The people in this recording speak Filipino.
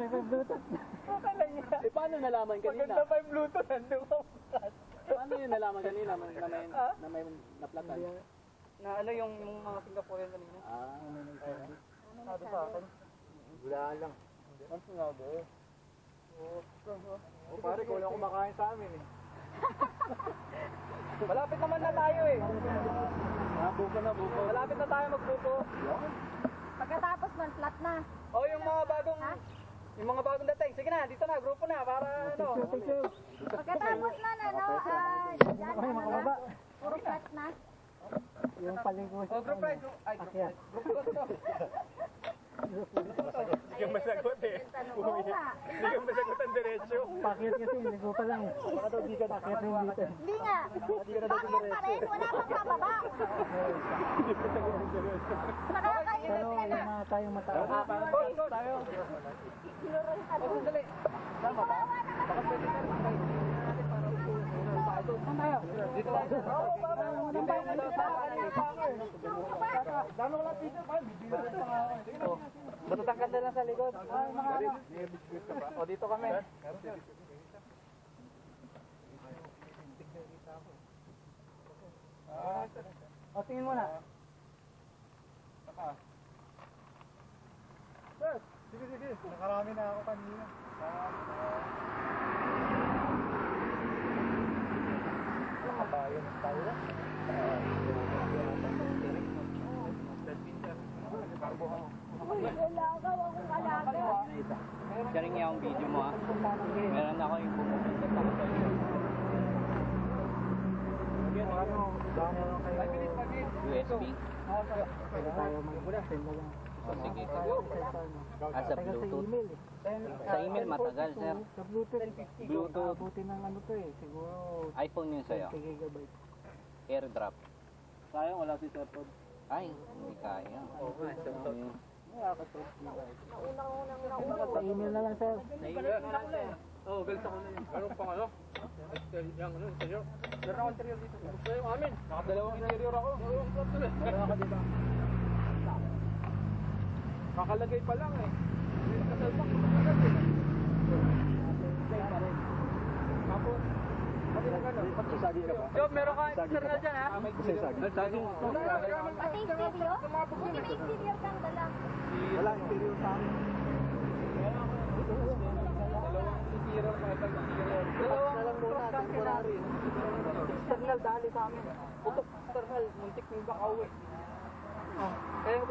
Okay pa yung Bluetooth. Akala niya. Eh, paano nalaman kanina? Maganda pa yung Bluetooth, nandun ka bukas. Paano yun nalaman kanina na may naplatan? Na ano yung mga Singaporean kanina? Sabi sa akin. Wala lang. Ano sinabi? O pare, kung lang kumakain sa amin eh. Malapit naman na tayo eh. Buko na, buko. Malapit na tayo magbuko. Pagkatapos man, flat na. Oh, yung mga bagong dating. Sige na, dito na, grupo na para ano. Pagkatapos man, ano, dyan, ano, puro flat na. Yung palingkos. Oh, group ride. Ay, group to. Hindi ka masagot eh. Oo nga. Hindi ka masagot ang diretsyo. Pakit kasi, ligo pa lang eh. Baka daw di ka pakit rin dito. Hindi nga. Bakit pa rin? Wala pang pababa. Nakakainit Pero ka na. yung mga tayong mataas. Go, tayo. Oh, sandali. Tama ba? Baka pwede ka rin. Dito tayo. Dano lang pizza pa. Batutan ka na lang sa likod. O, dito kami. O, tingin mo na. Sige. Nakarami na ako kanina. Nakabayan tayo lang. Wala ka, akong alaga. Sharing niya ang video mo ha. Meron ako yung pumunta sa USB. Pwede tayo mag-send na lang. O sige. Sa Bluetooth. Sa email matagal sir. Sa Bluetooth. Bluetooth. Abuti ng ano to eh. Siguro iPhone yun sa'yo. 20 gigabyte. AirDrop. Sayang, wala si Sir Todd. Ay, hindi kaya. Sa email na lang sir. Oo, galit ako na yun. Meron pang ano? Yung ano, interior. Meron ako interior dito. Gusto yung amin. Nakadalawang interior ako. Meron ako dito. Kakalagay pa lang eh. Kasalpak ko pa lang eh. Tapos, pati na gano'n. Pati sagi ka ba? Job, meron ka external dyan ha? Kasi sagi. Pati exterior? Buti may exterior kang dala. Wala, interior sa amin. Dalawang interior pa itang interior. Dalawang muna, temporary. External dali sa amin. Putok external. Muntik yung bakaw eh. Kaya